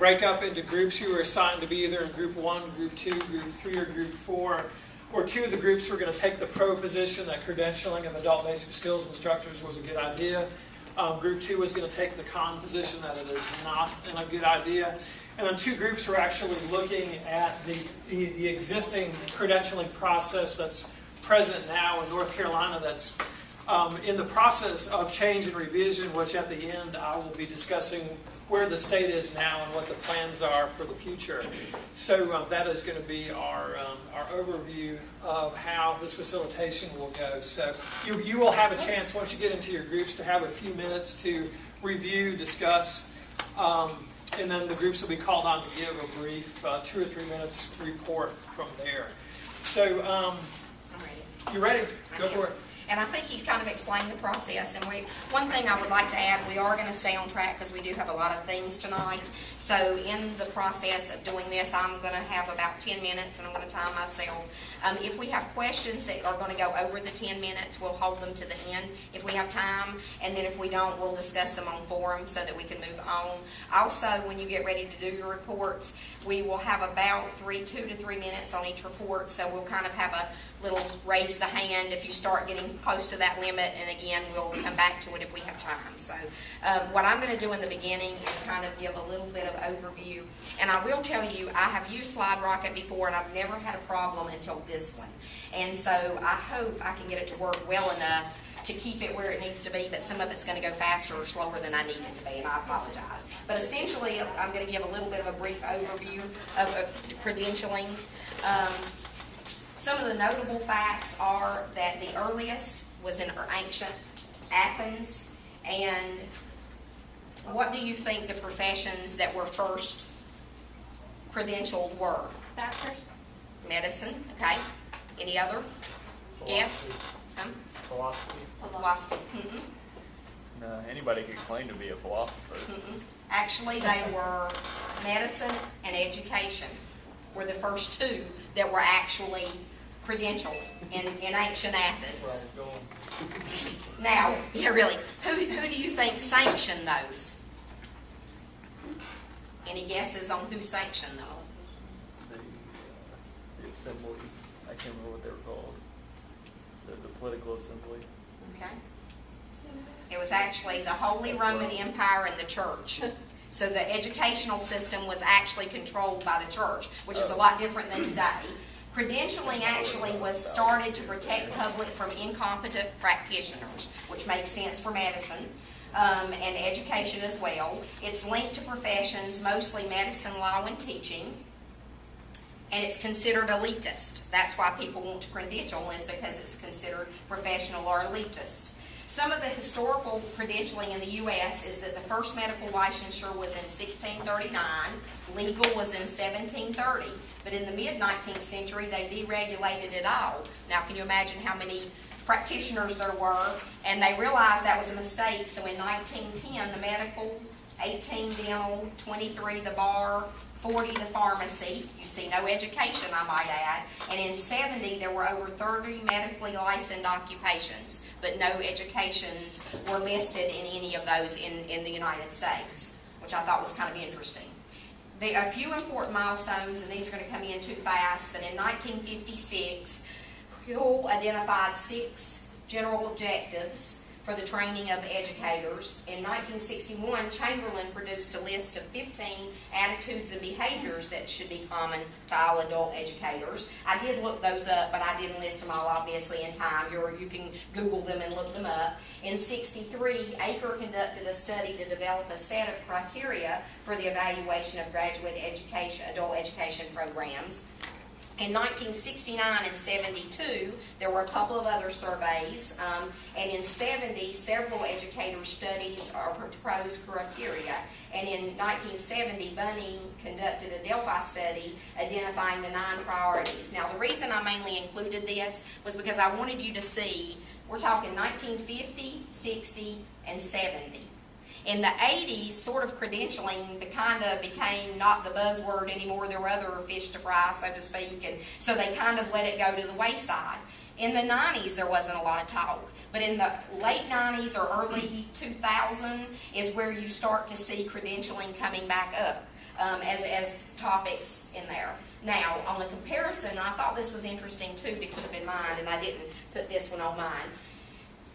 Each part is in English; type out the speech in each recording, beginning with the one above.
break up into groups. You were assigned to be either in group 1, group 2, group 3, or group 4. Or 2 of the groups were going to take the pro position that credentialing of adult basic skills instructors was a good idea. Group 2 was going to take the con position that it is not a good idea. And then 2 groups were actually looking at the existing credentialing process that's present now in North Carolina that's in the process of change and revision, which at the end I will be discussing where the state is now and what the plans are for the future. So that is going to be our overview of how this facilitation will go. So you will have a chance once you get into your groups to have a few minutes to review, discuss, and then the groups will be called on to give a brief 2 or 3 minutes report from there. So I'm ready. you ready? Go for it. And I think he's kind of explained the process. And one thing I would like to add, we are going to stay on track because we do have a lot of things tonight. So in the process of doing this, I'm going to have about 10 minutes, and I'm going to time myself. If we have questions that are going to go over the 10 minutes, we'll hold them to the end if we have time. And then if we don't, we'll discuss them on forum so that we can move on. Also, when you get ready to do your reports, we will have about 2 to 3 minutes on each report. So we'll kind of have a little raise the hand if you start getting close to that limit, and again, we'll come back to it if we have time. So what I'm going to do in the beginning is kind of give a little bit of overview. And I will tell you, I have used Slide Rocket before, and I've never had a problem until this one. And so I hope I can get it to work well enough to keep it where it needs to be, but some of it's going to go faster or slower than I need it to be, and I apologize. But essentially, I'm going to give a little bit of a brief overview of credentialing. Some of the notable facts are that the earliest was in ancient Athens. And what do you think the professions that were first credentialed were? Doctors. Medicine, okay. Any other? Guess? Philosophy. Philosophy. Mm-hmm. No, anybody could claim to be a philosopher. Mm-mm. Actually, they were medicine and education were the first 2 that were actually credentialed in ancient Athens. Now, yeah, really, who do you think sanctioned those? Any guesses on who sanctioned them? The assembly. I can't remember what they were called. The political assembly. Okay. It was actually the Holy Roman Empire and the church. So the educational system was actually controlled by the church, which is a lot different than today. Credentialing actually was started to protect the public from incompetent practitioners, which makes sense for medicine, and education as well. It's linked to professions, mostly medicine, law, and teaching, and it's considered elitist. That's why people want to credential, is because it's considered professional or elitist. Some of the historical credentialing in the U.S. is that the first medical licensure was in 1639, legal was in 1730, but in the mid-19th century they deregulated it all. Now can you imagine how many practitioners there were? And they realized that was a mistake, so in 1910 the medical, 18 dental, 23 the bar, 40 the pharmacy. You see, no education, I might add. And in 70, there were over 30 medically licensed occupations, but no educations were listed in any of those in the United States, which I thought was kind of interesting. A few important milestones, and these are going to come in too fast, but in 1956, Hull identified 6 general objectives for the training of educators. In 1961, Chamberlain produced a list of 15 attitudes and behaviors that should be common to all adult educators. I did look those up, but I didn't list them all obviously in time. You can Google them and look them up. In 1963, Aker conducted a study to develop a set of criteria for the evaluation of graduate education, adult education programs. In 1969 and 72, there were a couple of other surveys, and in 70, several educator studies or proposed criteria. And in 1970, Bunning conducted a Delphi study identifying the 9 priorities. Now, the reason I mainly included this was because I wanted you to see, we're talking 1950, 60, and 70. In the 80s, sort of credentialing kind of became not the buzzword anymore. There were other fish to fry, so to speak, and so they kind of let it go to the wayside. In the 90s, there wasn't a lot of talk, but in the late 90s or early 2000 is where you start to see credentialing coming back up. as topics in there. Now, on the comparison, I thought this was interesting too to keep in mind, and I didn't put this one on mine.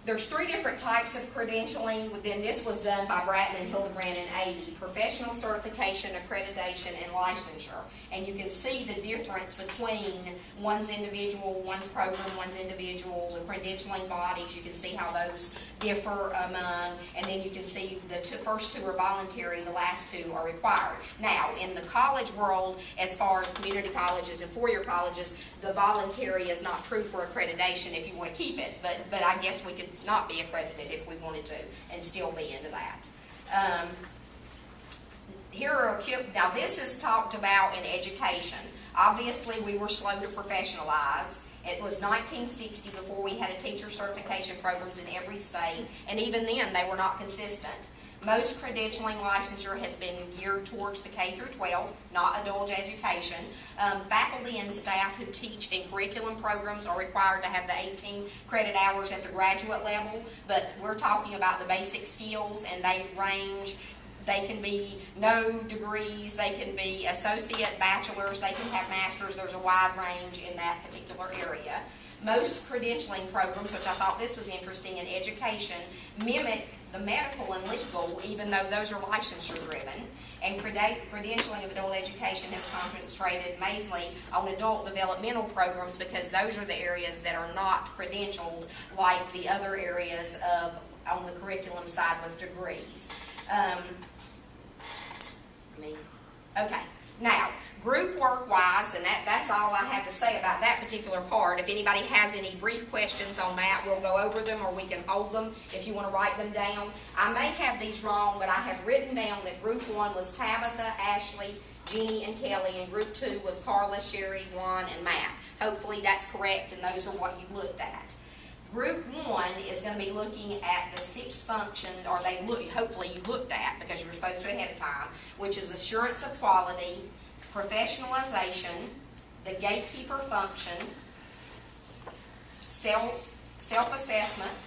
There's 3 different types of credentialing. Then this was done by Bratton and Hildebrand in 80, professional certification, accreditation, and licensure. And you can see the difference between one's individual, one's program, one's individual, the credentialing bodies. You can see how those differ among, and then you can see the first 2 are voluntary, the last 2 are required. Now, in the college world, as far as community colleges and 4-year colleges, the voluntary is not true for accreditation if you want to keep it, but I guess we could not be accredited if we wanted to and still be into that. Here are now this is talked about in education. Obviously we were slow to professionalize. It was 1960 before we had a teacher certification programs in every state, and even then they were not consistent. Most credentialing licensure has been geared towards the K through 12, not adult education. Faculty and staff who teach in curriculum programs are required to have the 18 credit hours at the graduate level, but we're talking about the basic skills, and they range. They can be no degrees, they can be associate, bachelors, they can have masters. There's a wide range in that particular area. Most credentialing programs, which I thought this was interesting in education, mimic the medical and legal, even though those are licensure driven. And credentialing of adult education has concentrated mainly on adult developmental programs, because those are the areas that are not credentialed like the other areas on the curriculum side with degrees. Okay, now, group work-wise, and that's all I have to say about that particular part. If anybody has any brief questions on that, we'll go over them, or we can hold them if you want to write them down. I may have these wrong, but I have written down that group 1 was Tabitha, Ashley, Jeannie, and Kelly, and group 2 was Carla, Sherry, Ron, and Matt. Hopefully that's correct, and those are what you looked at. Group 1 is going to be looking at the 6 functions, or hopefully you looked at, because you were supposed to ahead of time, which is assurance of quality, professionalization, the gatekeeper function, self-assessment,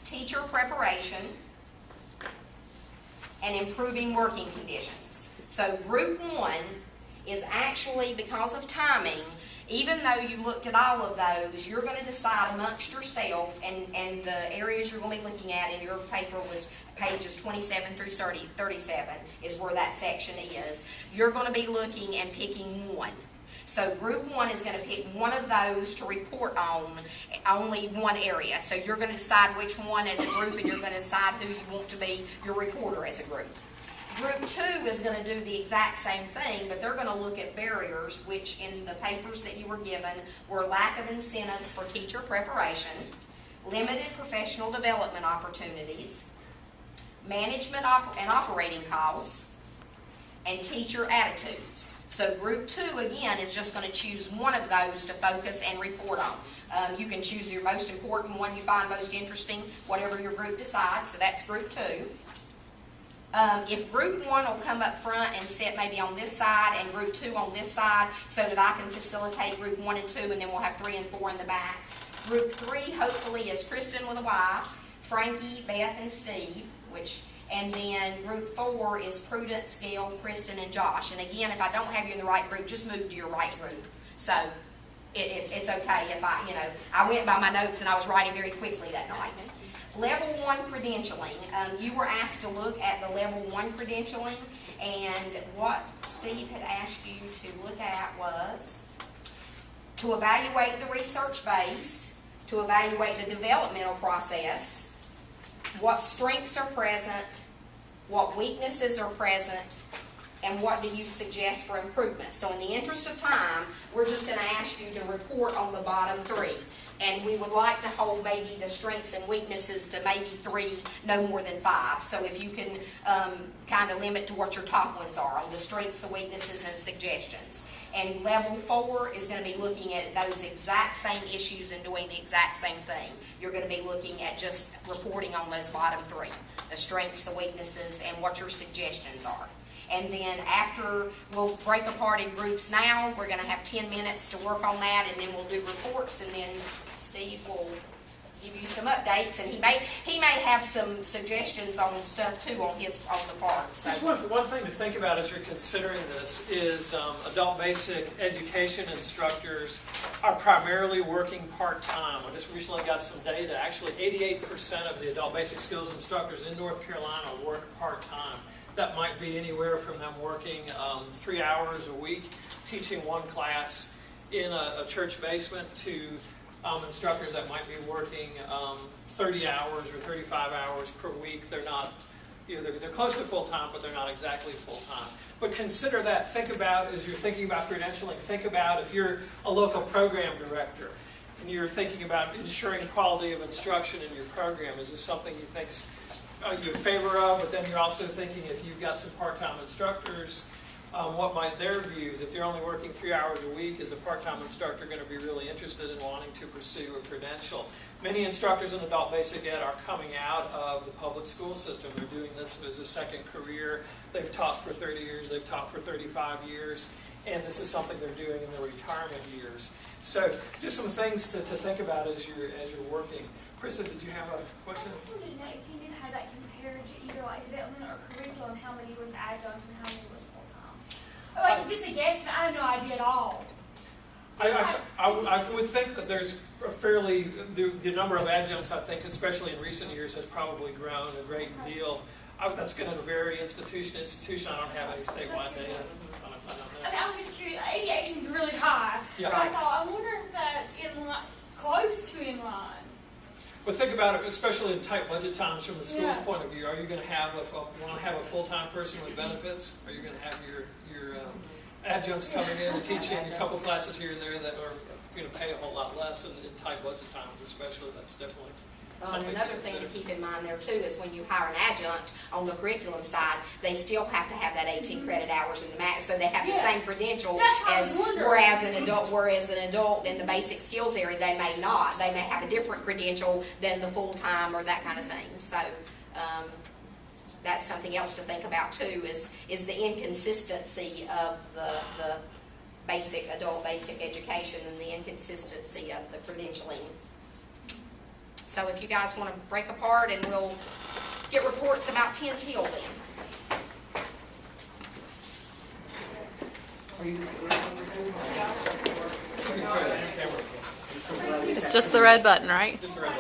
teacher preparation, and improving working conditions. So group 1 is actually, because of timing, even though you looked at all of those, you're going to decide amongst yourself, and the areas you're going to be looking at in your paper was pages 27 through 37 is where that section is. You're going to be looking and picking one. So group 1 is going to pick one of those to report on, only one area. So you're going to decide which one as a group, and you're going to decide who you want to be your reporter as a group. Group 2 is going to do the exact same thing, but they're going to look at barriers, which in the papers that you were given were lack of incentives for teacher preparation, limited professional development opportunities, management and operating costs, and teacher attitudes. So group 2, again, is just going to choose one of those to focus and report on. You can choose your most important one you find most interesting, whatever your group decides, so that's group 2. If group 1 will come up front and sit maybe on this side and group 2 on this side, so that I can facilitate group 1 and 2, and then we'll have 3 and 4 in the back. Group 3 hopefully is Kristen with a Y, Frankie, Beth, and Steve, and then group 4 is Prudence, Gail, Kristen, and Josh. And again, if I don't have you in the right group, just move to your right group. So it's okay if I went by my notes and I was writing very quickly that night. Level 1 credentialing. You were asked to look at the level 1 credentialing, and what Steve had asked you to look at was to evaluate the research base, to evaluate the developmental process, what strengths are present, what weaknesses are present, and what do you suggest for improvement. So in the interest of time, we're just going to ask you to report on the bottom 3. And we would like to hold maybe the strengths and weaknesses to maybe 3, no more than 5. So if you can kind of limit to what your top ones are on the strengths, the weaknesses, and suggestions. And level 4 is going to be looking at those exact same issues and doing the exact same thing. You're going to be looking at just reporting on those bottom 3, the strengths, the weaknesses, and what your suggestions are. And then after, we'll break apart in groups now. We're going to have 10 minutes to work on that, and then we'll do reports, and then Steve will give you some updates, and he may have some suggestions on stuff too on the part, so. Just one thing to think about as you're considering this is adult basic education instructors are primarily working part-time. I just recently got some data. Actually, 88% of the adult basic skills instructors in North Carolina work part-time. That might be anywhere from them working 3 hours a week, teaching one class in a church basement, to instructors that might be working 30 hours or 35 hours per week. They're not, they're close to full-time, but they're not exactly full-time. But consider that. Think about, as you're thinking about credentialing, think about if you're a local program director and you're thinking about ensuring quality of instruction in your program. Is this something you think you're in favor of? But then you're also thinking, if you've got some part-time instructors, what might their views, if you're only working 3 hours a week, is a part-time instructor going to be really interested in wanting to pursue a credential? Many instructors in adult basic ed are coming out of the public school system. They're doing this as a second career. They've taught for 30 years, they've taught for 35 years, and this is something they're doing in their retirement years. So just some things to think about as you're working. Krista, did you have a question? I just wanted to know if you knew how that compared to either like development or curriculum, how many was adjunct and how many was full-time? Like, just a guess, and I have no idea at all. I would think that there's a fairly, the number of adjuncts, I think, especially in recent years, has probably grown a great deal. That's going to vary institution to institution. I don't have any statewide data. I don't know. I mean, I was just curious. 88 seems really high. Yeah. But I wonder if that's in line, close to in line. But think about it, especially in tight budget times from the school's Yeah. point of view. Are you going to have a full-time person with benefits? Are you going to have your adjuncts coming in and teaching a couple classes here and there that are going to pay a whole lot less in tight budget times, especially? That's definitely And something to another thing consider. to keep in mind there too is when you hire an adjunct on the curriculum side, they still have to have that 18 credit hours in the max, so they have the Yeah. same credential That's what I was as, wondering. whereas an adult in the basic skills area, they may not. They may have a different credential than the full-time or that kind of thing. So, that's something else to think about too, is the inconsistency of the adult basic education and the inconsistency of the credentialing. So if you guys want to break apart, and we'll get reports about 10 till then. It's just the red button, right? Just the red